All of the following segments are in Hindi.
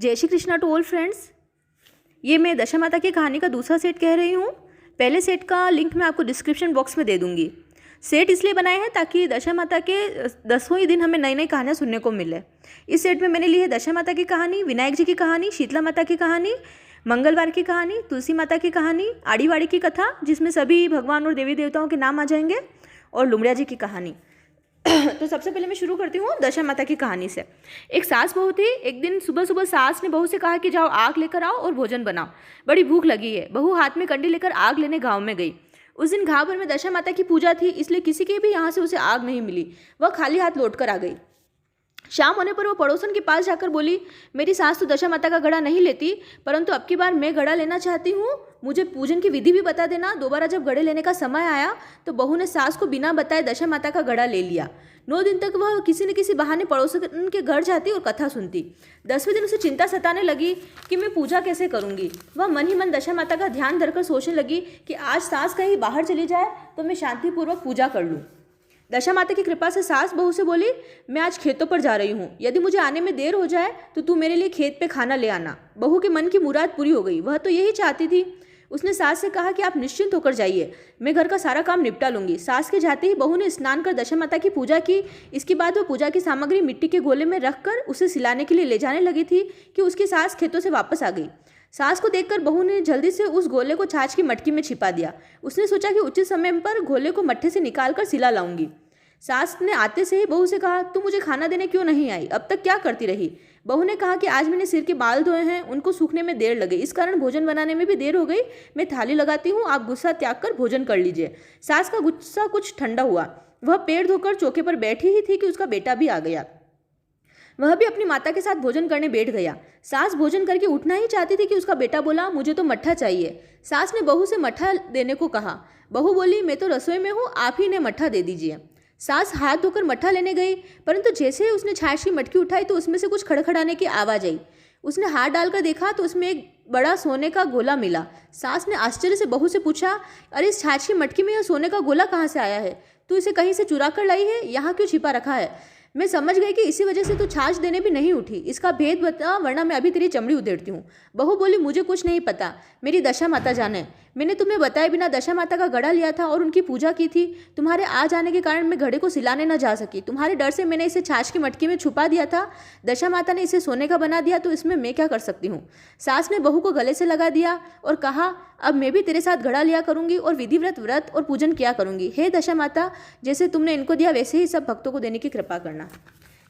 जय Shri Krishna to all friends. ये मैं दशा माता की कहानी का दूसरा सेट कह रही हूँ। पहले सेट का लिंक मैं आपको डिस्क्रिप्शन बॉक्स में दे दूँगी। सेट इसलिए बनाए हैं ताकि दशा माता के 10वें ही दिन हमें नई नई कहानियाँ सुनने को मिले। इस सेट में मैंने ली है दशा माता की कहानी, विनायक जी की कहानी, शीतला माता की कहानी, मंगलवार की कहानी, तुलसी माता की कहानी, आड़ीवाड़ी की कथा जिसमें सभी भगवान और देवी देवताओं के नाम आ जाएंगे, और लुमड़िया जी की कहानी। तो सबसे पहले मैं शुरू करती हूँ दशा माता की कहानी से। एक सास बहू थी। एक दिन सुबह सुबह सास ने बहू से कहा कि जाओ आग लेकर आओ और भोजन बनाओ, बड़ी भूख लगी है। बहू हाथ में कंडी लेकर आग लेने गांव में गई। उस दिन गांव भर में दशा माता की पूजा थी, इसलिए किसी के भी यहाँ से उसे आग नहीं मिली। वह खाली हाथ लौट कर आ गई। शाम होने पर वो पड़ोसन के पास जाकर बोली, मेरी सास तो दशा माता का घड़ा नहीं लेती, परंतु अब की बार मैं घड़ा लेना चाहती हूँ, मुझे पूजन की विधि भी बता देना। दोबारा जब घड़े लेने का समय आया तो बहू ने सास को बिना बताए दशा माता का घड़ा ले लिया। 9 दिन तक वह किसी न किसी बहाने पड़ोसन के घर जाती और कथा सुनती। 10वें दिन उसे चिंता सताने लगी कि मैं पूजा कैसे करूंगी। वह मन ही मन दशा माता का ध्यान धरकर सोचने लगी कि आज सास कहीं बाहर चली जाए तो मैं शांतिपूर्वक पूजा कर लूँ। दशा माता की कृपा से सास बहू से बोली, मैं आज खेतों पर जा रही हूँ, यदि मुझे आने में देर हो जाए तो तू मेरे लिए खेत पे खाना ले आना। बहू के मन की मुराद पूरी हो गई, वह तो यही चाहती थी। उसने सास से कहा कि आप निश्चिंत होकर जाइए, मैं घर का सारा काम निपटा लूंगी। सास के जाते ही बहू ने स्नान कर दशा माता की पूजा की। इसके बाद वह पूजा की सामग्री मिट्टी के गोले में रखकर उसे सिलाने के लिए ले जाने लगी थी कि उसकी सास खेतों से वापस आ गई। सास को देखकर बहू ने जल्दी से उस गोले को छाछ की मटकी में छिपा दिया। उसने सोचा कि उचित समय पर गोले को मट्ठे से निकालकर सिला लाऊंगी। सास ने आते से ही बहू से कहा, तू मुझे खाना देने क्यों नहीं आई, अब तक क्या करती रही। बहू ने कहा कि आज मैंने सिर के बाल धोए हैं, उनको सूखने में देर लगी, इस कारण भोजन बनाने में भी देर हो गई। मैं थाली लगाती हूँ, आप गुस्सा त्याग कर भोजन कर लीजिए। सास का गुस्सा कुछ ठंडा हुआ। वह पैर धोकर चौके पर बैठी ही थी कि उसका बेटा भी आ गया। वह भी अपनी माता के साथ भोजन करने बैठ गया। सास भोजन करके उठना ही चाहती थी कि उसका बेटा बोला, मुझे तो मट्ठा चाहिए। सास ने बहू से मट्ठा देने को कहा। बहू बोली, मैं तो रसोई में हूँ, आप ही ने मट्ठा दे दीजिए। सास हाथ धोकर मट्ठा लेने गई, परंतु जैसे ही उसने छाछ की मटकी उठाई तो उसमें से कुछ खड़खड़ाने की आवाज आई। उसने हाथ डालकर देखा तो उसमें एक बड़ा सोने का गोला मिला। सास ने आश्चर्य से बहू से पूछा, अरे इस छाछ की मटकी में यह सोने का गोला कहाँ से आया है? तू इसे कहीं से चुरा कर लाई है? यहाँ क्यों छिपा रखा है? मैं समझ गई कि इसी वजह से तू छाछ देने भी नहीं उठी। इसका भेद बता, वरना मैं अभी तेरी चमड़ी उधेड़ती हूँ। बहू बोली, मुझे कुछ नहीं पता, मेरी दशा माता जाने। मैंने तुम्हें बताए बिना दशा माता का घड़ा लिया था और उनकी पूजा की थी। तुम्हारे आ जाने के कारण मैं घड़े को सिलाने न जा सकी। तुम्हारे डर से मैंने इसे छाछ की मटकी में छुपा दिया था। दशा माता ने इसे सोने का बना दिया, तो इसमें मैं क्या कर सकती हूँ। सास ने बहू को गले से लगा दिया और कहा, अब मैं भी तेरे साथ घड़ा लिया करूंगी और विधिव्रत व्रत और पूजन किया करूंगी। हे दशा माता, जैसे तुमने इनको दिया वैसे ही सब भक्तों को देने की कृपा करना।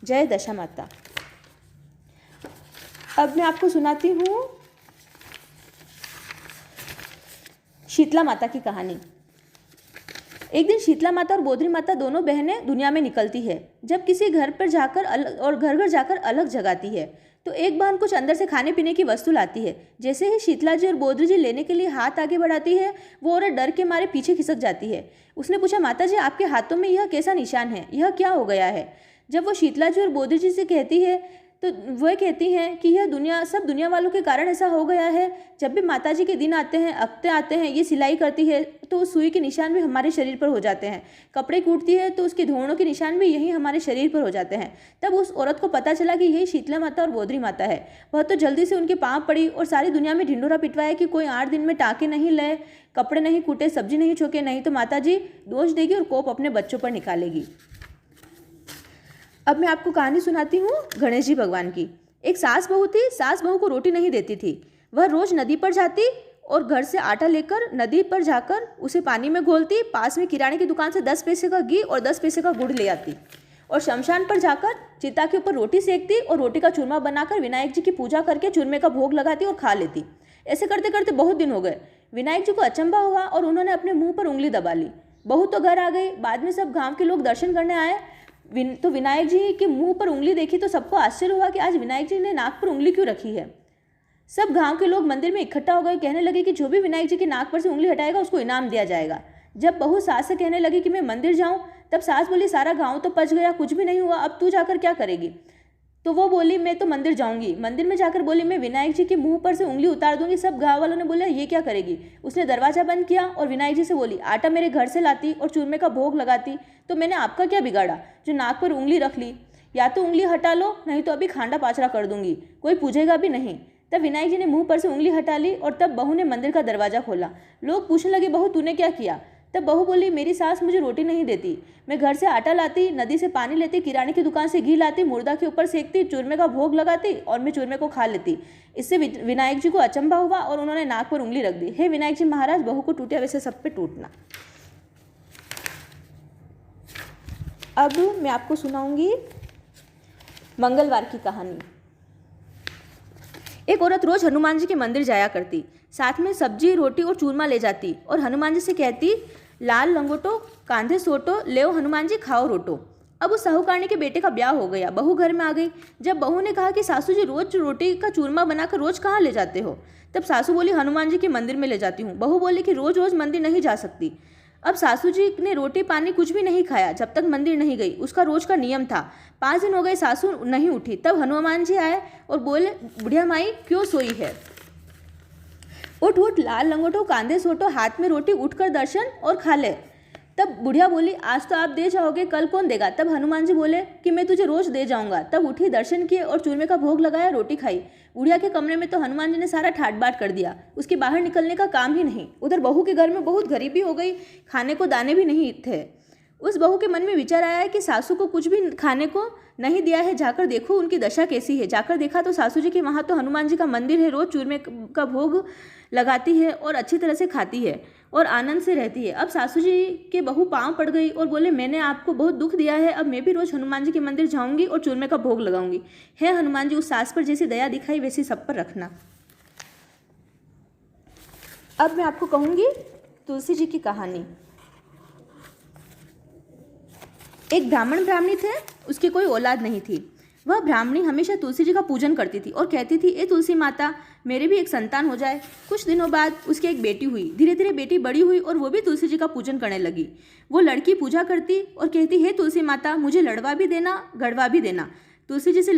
जय दशा माता। अब मैं आपको सुनाती हूँ शीतला माता की कहानी। एक दिन शीतला माता और बोधरी माता दोनों बहनें दुनिया में निकलती है। जब किसी घर पर जाकर और घर घर जाकर अलग जगाती है तो एक बहन कुछ अंदर से खाने पीने की वस्तु लाती है। जैसे ही शीतला जी और बोधरी जी लेने के लिए हाथ आगे बढ़ाती है, वो औरत डर के मारे पीछे खिसक जाती है। उसने पूछा, माता जी आपके हाथों में यह कैसा निशान है, यह क्या हो गया है? जब वो शीतला जी और बोधरी जी से कहती है तो वह कहती हैं कि यह सब दुनिया वालों के कारण ऐसा हो गया है। जब भी माताजी के दिन आते हैं, हफ्ते आते हैं, ये सिलाई करती है तो उस सुई के निशान भी हमारे शरीर पर हो जाते हैं। कपड़े कूटती है तो उसके धोनों के निशान भी यही हमारे शरीर पर हो जाते हैं। तब उस औरत को पता चला कि यही शीतला माता और बोधरी माता है। वह तो जल्दी से उनके पाँव पड़ी और सारी दुनिया में ढिंडोरा पिटवाया कि कोई 8 दिन में टाँके नहीं लाए, कपड़े नहीं कूटे, सब्जी नहीं छोके, नहीं तो माताजी दोष देगी और कोप अपने बच्चों पर निकालेगी। अब मैं आपको कहानी सुनाती हूँ गणेश जी भगवान की। एक सास बहू थी। सास बहू को रोटी नहीं देती थी। वह रोज नदी पर जाती और घर से आटा लेकर नदी पर जाकर उसे पानी में घोलती, पास में किराने की दुकान से 10 पैसे का घी और 10 पैसे का गुड़ ले आती और शमशान पर जाकर चिता के ऊपर रोटी सेकती और रोटी का चूरमा बनाकर विनायक जी की पूजा करके चूरमे का भोग लगाती और खा लेती। ऐसे करते करते बहुत दिन हो गए। विनायक जी को अचंभा हुआ और उन्होंने अपने मुंह पर उंगली दबा ली। बहू तो घर आ गई। बाद में सब गाँव के लोग दर्शन करने आए तो विनायक जी के मुंह पर उंगली देखी तो सबको आश्चर्य हुआ कि आज विनायक जी ने नाक पर उंगली क्यों रखी है। सब गांव के लोग मंदिर में इकट्ठा हो गए। कहने लगे कि जो भी विनायक जी के नाक पर से उंगली हटाएगा उसको इनाम दिया जाएगा। जब बहू सास से कहने लगी कि मैं मंदिर जाऊं, तब सास बोली, सारा गांव तो पच गया, कुछ भी नहीं हुआ, अब तू जाकर क्या करेगी? तो वो बोली, मैं तो मंदिर जाऊंगी। मंदिर में जाकर बोली, मैं विनायक जी के मुंह पर से उंगली उतार दूंगी। सब गाँव वालों ने बोला, ये क्या करेगी? उसने दरवाजा बंद किया और विनायक जी से बोली, आटा मेरे घर से लाती और चूरमे का भोग लगाती तो मैंने आपका क्या बिगाड़ा जो नाक पर उंगली रख ली। या तो उंगली हटा लो, नहीं तो अभी खांडा पाचड़ा कर दूंगी, कोई पूछेगा भी नहीं। तब विनायक जी ने मुंह पर से उंगली हटा ली और तब बहू ने मंदिर का दरवाजा खोला। लोग पूछने लगे, बहू तूने क्या किया? तब बहू बोली, मेरी सास मुझे रोटी नहीं देती, मैं घर से आटा लाती, नदी से पानी लेती, किराने की दुकान से घी लाती, मुर्दा के ऊपर सेकती, चूरमे का भोग लगाती और मैं चूरमे को खा लेती। इससे विनायक जी को अचंभा हुआ और उन्होंने नाक पर उंगली रख दी। हे विनायक जी महाराज, बहू को टूटा वैसे सब पे टूटना। अब मैं आपको सुनाऊंगी मंगलवार की कहानी। एक औरत रोज हनुमान जी के मंदिर जाया करती, साथ में सब्जी, रोटी और चूरमा ले जाती और हनुमान जी से कहती, लाल लंगोटो कांधे सोटो, ले हनुमान जी खाओ रोटो। अब उस साहूकारणी के बेटे का ब्याह हो गया, बहू घर में आ गई। जब बहू ने कहा कि सासू जी रोज रोटी का चूरमा बनाकर रोज कहाँ ले जाते हो? तब सासू बोली, हनुमान जी के मंदिर में ले जाती हूँ। बहू बोली कि रोज रोज मंदिर नहीं जा सकती। अब सासू जी ने रोटी पानी कुछ भी नहीं खाया जब तक मंदिर नहीं गई, उसका रोज का नियम था। 5 दिन हो गए, सासू नहीं उठी। तब हनुमान जी आए और बोले, बुढ़िया माई क्यों सोई है? उठ उठ, लाल लंगोटो कांधे सोटो, हाथ में रोटी, उठकर दर्शन और खा ले। तब बुढ़िया बोली, आज तो आप दे जाओगे, कल कौन देगा? तब हनुमान जी बोले कि मैं तुझे रोज दे जाऊंगा। तब उठी, दर्शन किए और चूरमे का भोग लगाया, रोटी खाई। बुढ़िया के कमरे में तो हनुमान जी ने सारा ठाट बाट कर दिया, उसके बाहर निकलने का काम ही नहीं। उधर बहू के घर में बहुत गरीबी हो गई, खाने को दाने भी नहीं थे। उस बहू के मन में विचार आया है कि सासू को कुछ भी खाने को नहीं दिया है, जाकर देखो उनकी दशा कैसी है। जाकर देखा तो सासू जी के वहाँ तो हनुमान जी का मंदिर है, रोज चूरमे का भोग लगाती है और अच्छी तरह से खाती है और आनंद से रहती है। अब सासू जी के बहू पाँव पड़ गई और बोले, मैंने आपको बहुत दुख दिया है, अब मैं भी रोज हनुमान जी के मंदिर जाऊंगी और चूरमे का भोग लगाऊंगी। हे हनुमान जी, उस सास पर जैसी दया दिखाई वैसी सब पर रखना। अब मैं आपको कहूँगी तुलसी जी की कहानी। एक ब्राह्मण ब्राह्मणी थे, उसकी कोई औलाद नहीं थी। वह ब्राह्मणी हमेशा तुलसी जी का पूजन करती थी और कहती थी, ए तुलसी माता, मेरे भी एक संतान हो जाए। कुछ दिनों बाद उसकी एक बेटी हुई। धीरे धीरे बेटी बड़ी हुई और वो भी तुलसी जी का पूजन करने लगी। वो लड़की पूजा करती और कहती, हे तुलसी माता, मुझे लड़वा भी देना, गड़वा भी देना। तुलसी जी से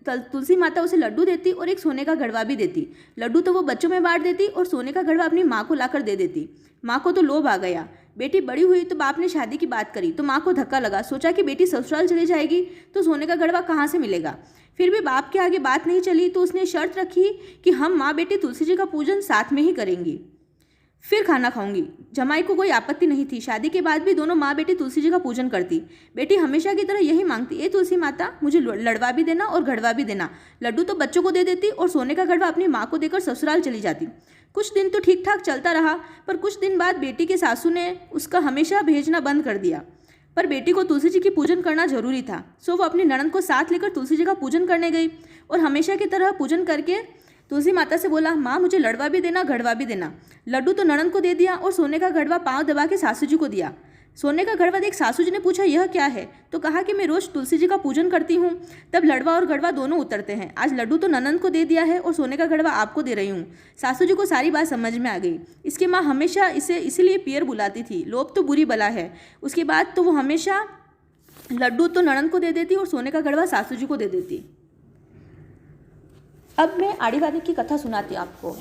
तुलसी माता उसे लड्डू देती और एक सोने का गड़वा भी देती। लड्डू तो वो बच्चों में बांट देती और सोने का गड़वा अपनी माँ को लाकर दे देती। माँ को तो लोभ आ गया। बेटी बड़ी हुई तो बाप ने शादी की बात करी तो माँ को धक्का लगा। सोचा कि बेटी ससुराल चली जाएगी तो सोने का गड़वा कहाँ से मिलेगा। फिर भी बाप के आगे बात नहीं चली तो उसने शर्त रखी कि हम माँ बेटी तुलसी जी का पूजन साथ में ही करेंगी, फिर खाना खाऊंगी। जमाई को कोई आपत्ति नहीं थी। शादी के बाद भी दोनों माँ बेटी तुलसी जी का पूजन करती। बेटी हमेशा की तरह यही मांगती, ए तुलसी माता, मुझे लड़वा भी देना और गड़वा भी देना। लड्डू तो बच्चों को दे देती और सोने का गड़वा अपनी माँ को देकर ससुराल चली जाती। कुछ दिन तो ठीक ठाक चलता रहा, पर कुछ दिन बाद बेटी के सासू ने उसका हमेशा भेजना बंद कर दिया। पर बेटी को तुलसी जी की पूजन करना जरूरी था, सो वो अपनी ननद को साथ लेकर तुलसी जी का पूजन करने गई और हमेशा की तरह पूजन करके तुलसी माता से बोला, माँ मुझे लड़वा भी देना, गड़वा भी देना। लड्डू तो ननद को दे दिया और सोने का गड़वा पाँव दबा के सासू जी को दिया। सोने का गड़वा देख सासू जी ने पूछा, यह क्या है? तो कहा कि मैं रोज तुलसी जी का पूजन करती हूँ, तब लड़वा और गड़वा दोनों उतरते हैं। आज लड्डू तो ननद को दे दिया है और सोने का गड़वा आपको दे रही हूँ। सासू जी को सारी बात समझ में आ गई। इसकी माँ हमेशा इसे इसीलिए पियर बुलाती थी, लोभ तो बुरी बला है। उसके बाद तो वो हमेशा लड्डू तो ननद को दे देती और सोने का गड़वा सासू जी को दे देती। अब मैं आड़ीवादी की कथा सुनाती आपको।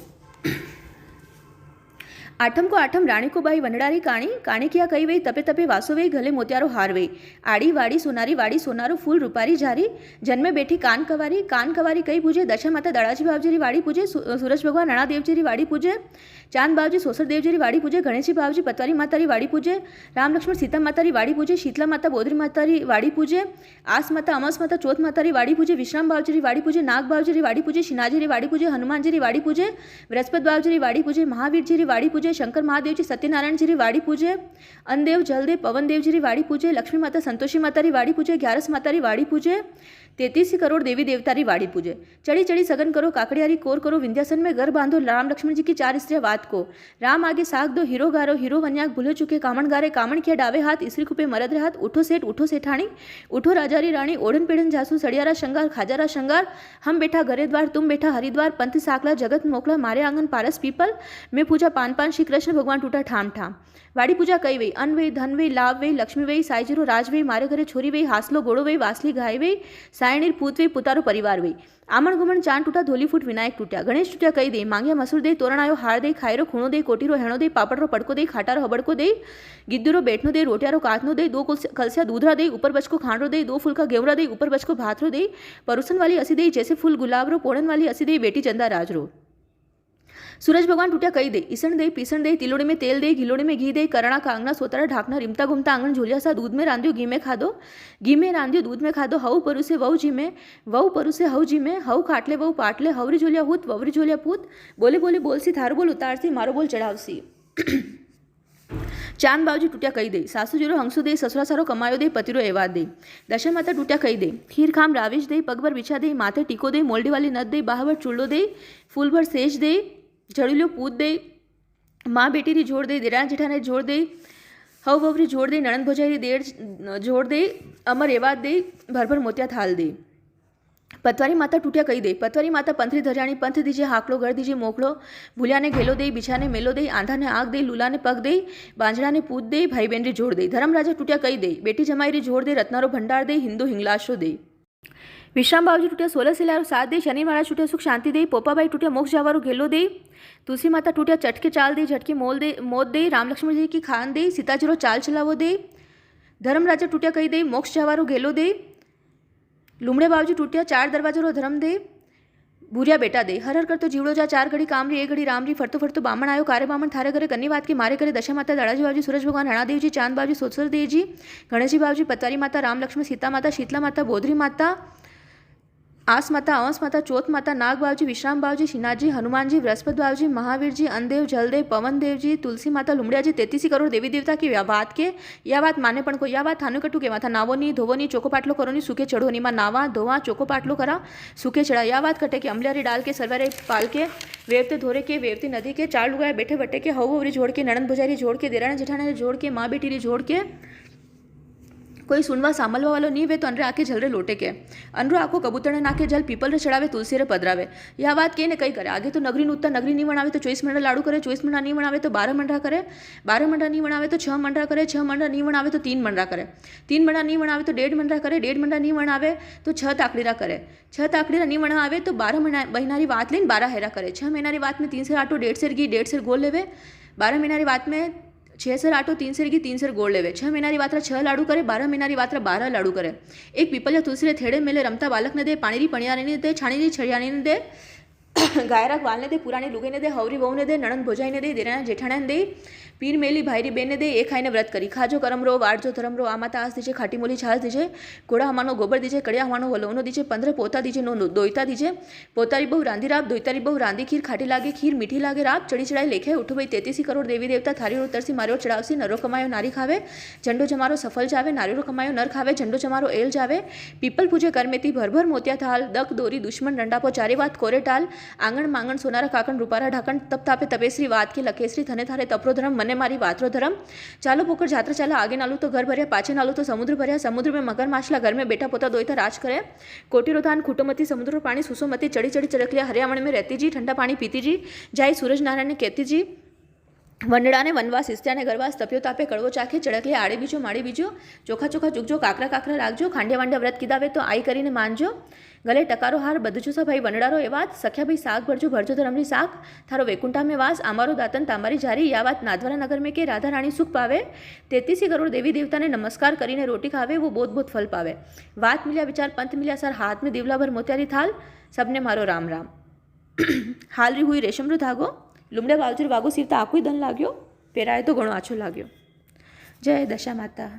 आठम को आठम रानी को बाई वनडारी काणी, काणी किया कई वही तपे तपे वासो वही गले मोतियारो हार वही। आड़ी वाड़ी सोनारो फूल रूपारी जारी, जन्मे बैठी कान कवारी कई पूजे। दशा माता दड़ाजी बावजी वाड़ी पूजे, सूरज भगवान रणा देवजी वाड़ी पूजे, चांद बावजी सोसर देवजी वाड़ी पूजे, गणेश जी बावजी पतवारी माता वाड़ी पूजे, राम लक्ष्मण सीता माता वाड़ी पूजे, शीतला माता बोधरी माता वाड़ी पूजे, आस माता अमस माता चौथ माता वाड़ी पूजे, विश्राम बावजी वाड़ी पूजे, नाग बावजी वाड़ी पूजे, शिनाजी वाड़ी पूजे, हनुमान जी वाड़ी पूजे, बृहस्पति बावजी वाड़ी पूजे, महावीर जी वाड़ी पूजे, शंकर महादेव जी सत्यनारायण जी वाड़ी पूजे, अनदेव जलदेव पवन देव जी वाड़ी पूजे, लक्ष्मी माता संतोषी माता वाड़ी पूजे, 11 माता वाड़ी पूजे, 33 करोड़ देवी देवता वाड़ी पूजे। चढ़ी चढ़ी सगन करो काकड़ियारी कोर करो, विंध्यासन में घर बांधो राम लक्ष्मण जी की 4 स्त्रियां वात को। राम आगे साग दो हीरो गारो, हीरो वन्याक भूले चुके कामण गारे, कामण किया डावे हाथ इसरी कुपे मरद रे हाथ। उठो सेठ उठो सेठानी, उठो राजारी रानी, ओढ़न पेढ़न जासू सड़ियारा श्रंगार खाजारा श्रंगार। हम बैठा घरे द्वार तुम बैठा हरिद्वार, पंथ साकला जगत मोकला मारे आंगन पारस पीपल। मैं पूजा पान पान श्री कृष्ण भगवान टूटा ठाम ठाम। वाड़ी पूजा कई वही, अन्न वही, धन वही, लाभ वही, लक्ष्मी वही, साईजीरो राज वही, मारे घरे छोरी वही, हासलो घोड़ो वही, वासली गाय वही, सायणीर पूत वही, पुतारो परिवार वही। आमण गुमण चांद टूटा, धोली फूट विनायक टूटा। गणेश टूटा कई दे, मांगिया मसूर दे, तोरण आयो हार दे, खायरो खूणो दे, कोटीरो हेणो दे, पापड़रो पड़को दे, खाटारो हबड़को दे, गिद्दरो बैठनो दे, रोटियारो कातनो दे, दो कलसिया दूधरा दे, ऊपर बचको खांडरो दे, दो फूल का गेवरा दे, ऊपर बचको भातरो दे, परुसन वाली असी दे, जैसे फूल गुलाबरो, पोड़न वाली असी दे, बेटी चंदा राजरो। सूरज भगवान टूटा कई दे, ईसण दे, पीसण दे, तिलोड़े में तेल दे, घिलोड़े में घी दे, करड़ा कांगना सोतरा ढाकना, रिमता घुमता आंगण झोलिया सा, दूध में रांधियो घी में खादो, घी में रांधियो दूध में खादो, हऊ परुसे वऊ जी में, वऊ परुसे हऊ जी में, हऊ खाटले वऊ पाटले, हवरी झोलिया हुत, ववरी झोलिया पूत, बोले बोले बोलसी, थारो बोल उतारसी, मारो बोल चढ़ावसी। चांद बावजी टूटिया कही दे, सासू जीरो हंसू दे, ससुरा सारो कमायो दे, पतिरो एवाद दे। दशा माता टूटिया कही दे, खीर खाम राविश दे, पगभर बिछा दे, माथे टीको दे, मोल्डी वाली नद दे, बाहभर चुल्लो दे, फूल भर सेज दे, जड़िलो पूत दे, माँ बेटी री जोड़ दे, देरान जेठाने जोड़ दे, हव ववरी जोड़ दे, नणंद भोजाई देर जोड़ दे, अमर एवाद दे, भर भर मोतिया थाल दे। पतवारी माता टूटिया कही दे, पतवारी माता पंथरी धरियाणी, पंथ दीजिए हाकलो, घर दीजिए मोकलो, भूलिया ने घेलो दे, बिछा ने मेलो दे, आंधा ने आग दे, लूला ने पग दे, बांझड़ा ने पूत दे, भाई बहन री जोड़ दे। धर्म राजा टूटिया कही दे, बेटी जमाई री जोड़ दे, रत्नारो भंडार दे, हिंदू हिंगलाशो दे। विश्राम बाबूजी टूटिया 16 सिलारो साथ दे, शनि महाराज टूटिया सुख शांति दे, पोपाबाई टूटिया मोक्ष जावारो घेलो दे, तुलसी माता टूटिया चटके चाल दे, झटके मोल दे मौत दे, राम लक्ष्मण जी की खान दे, सीता जीरो चाल चलावो दे। धर्म राजा टूटिया कही दे, मोक्ष जावारो घेलो दे, लुमड़े बाबूजी टूटिया 4 दरवाजो धर्म दे, भूरिया बेटा दे। हर हर कर तो जीवड़ो जा, 4 घड़ी काम री, 1 घड़ी राम री, फरतो फरतो बामण आयो, कारे बामण थारे घरे कन्नी बात के मारे करे, दशा माता दादाजी बाबूजी, सूरज भगवान हणादेव जी, चांद बाबूजी, सोत्सर देव जी, गणेश जी बाबूजी, पतवारी माता, राम लक्ष्मण सीता माता, शीतला माता, बोधरी माता, आस माता, अवंस माता, चौथ माता, नाग बाबूजी, विश्राम बाबूजी, श्रीनाथ जी, हनुमान जी, बृहस्पति बाबूजी, महावीर जी, अनदेव, जलदेव, पवन देव जी, तुलसी माता, लुमड़िया जी, 33 करोड़ देवी देवता की बात के या बात माने पण को या बात थानु कटू के माथा नावो नी धोवो नी चोको पाटलो करो नी सूखे चढ़ो नी, मां नावा धोवा चोको पाटलो करा सूखे चढ़ा, या बात कटे के अमलियारी डाल के सरवारे पाल के वेवते धोरे के वेवती नदी के 4 लुगाए बैठे बटे के हव वरी जोड़ के नणंद भुजारी जोड़ के देराना जेठाना जोड़ के माँ बेटी री जोड़ के कोई सुनवा सामलवा वालो नहीं वे तो अनरे आके झलरे लोटे के अनरो आको कबूतर नाके जल पीपल रे चढ़ावे तुलसी रे पधरावे। यह बात के ने कई करे आगे तो नगरी नुत्ता नगरी नहीं बनावे तो 24 मंडा लाडू करे, 24 मंडा नहीं बनावे तो 12 मंडा करे, 12 मंडा नहीं बनावे तो 6 मंडा करे, 6 मंडा नहीं बनावे तो 3 मंडा करे, 3 मंडा नहीं बनावे तो 1.5 मंडा करे, 1.5 मंडा नहीं बनावे तो 6 ताकड़ीरा करे, 6 ताकड़ीरा नहीं बनावे तो 12 महीना री बात लेन 12 हेरा करे, 6 महीना री बात में 3 सेर आटो 1.5 सेर घी 1.5 सेर गोल लेवे, 12 महीना री बात में 6 सेर आटो 3 सेर घी 3 सेर गोड़ लेवे, 6 महीना री बात 6 लाडू करे, 12 महीना री बात 12 लाडू करे। एक पीपल या तुलसी रे थेड़े मेले रमता बालक ने दे, पानी री पणियारी ने दे, छाणी री छड़ियाणी ने दे, गायरा वाल ने दे, पुरानी लुगाई ने दे, हवरी बहू ने दे, नणंद भोजाई ने दे, देराना जेठाणा ने दे, पीर मेली भाईरी बेन ने दे, एक खाई ने व्रत करी, खाजो करम रो वाटजो धर्म रो, आमा तास दीजिए, खाटी मोली छाछ दीजिए, कोड़ा हमानो गोबर दीजिए, कड़िया हमानो वलोनो दीजिए, 15 पोता दीजिए, नो दोईता दीजिए, पोतारी बहु रांधी राब, दोईतारी बहु रांधी खीर खाटी लागे, खीर मीठी लागे राब, चढ़ी चढ़ाई लेखे उठो भाई 33 करोड़ देवी देवता थारी रो तरसी मारो चढ़ावसी, नरो कमायो नारी खावे, झंडो जमारो सफल जावे, नारी रो कमायो नर खावे, झंडो जमारो एल जावे, पीपल पूजे कर मेती भर भर मोतिया थाल, दक दोरी दुश्मन डंडा पो चारे बात कोरे टाल, आंगण मांगण सोनारा काकण रूपारा ढाकण, तप तापे तपेसरी वात के लकेसरी थने थारे तपरो धर्म मने मारी वातरो धर्म, चालो पोकर जात्रा चाला आगे नालू तो घर भरिया, पाछे नालू तो समुद्र भरिया, समुद्र में मगर माछला, घर में बेटा पोता दोईता राज करे, कोटीरो धान खुटोमती, समुद्र पानी सुसोमती, चढ़ी चढ़ी चढ़कलिया हरियावण में रहती जी, ठंडा पानी पीती जी, जाई सूरज नारायण ने कहती जी, वनड़ा ने वनवास इस्त्या ने गरवास, तप्यो तापे कड़वो चाखे, चढ़कले आड़े बीजो माड़े बीजो, चोखा चोखा जुगजो, काकरा काकरा राखजो, खांडिया वांडिया व्रत कीधावे तो आई करीने मानजो, गले टकारो हार बधजो सा भाई वनड़ारो ए बात, सख्या भाई साग भरजो भरजो धरमरी साग, थारो वैकुंठा में वास, आमारो दातन तामारी जारी, या बात नाथद्वारा नगर में के राधा रानी सुख पावे, 33 करोड़ देवी देवता ने नमस्कार करीने रोटी खावे, वो बहुत बहुत फल पावे, वात मिल्या विचार पंथ मिल्या सर, हाथ में दिवला भर मोतियारी थाल, सबने मारो राम राम। हाल री हुई रेशम रो धागो, लुमड़े बावजूर वागो सीरता आखो धन लाग्यो, पेराए तो घणो आछो लाग्यो। जय दशा माता।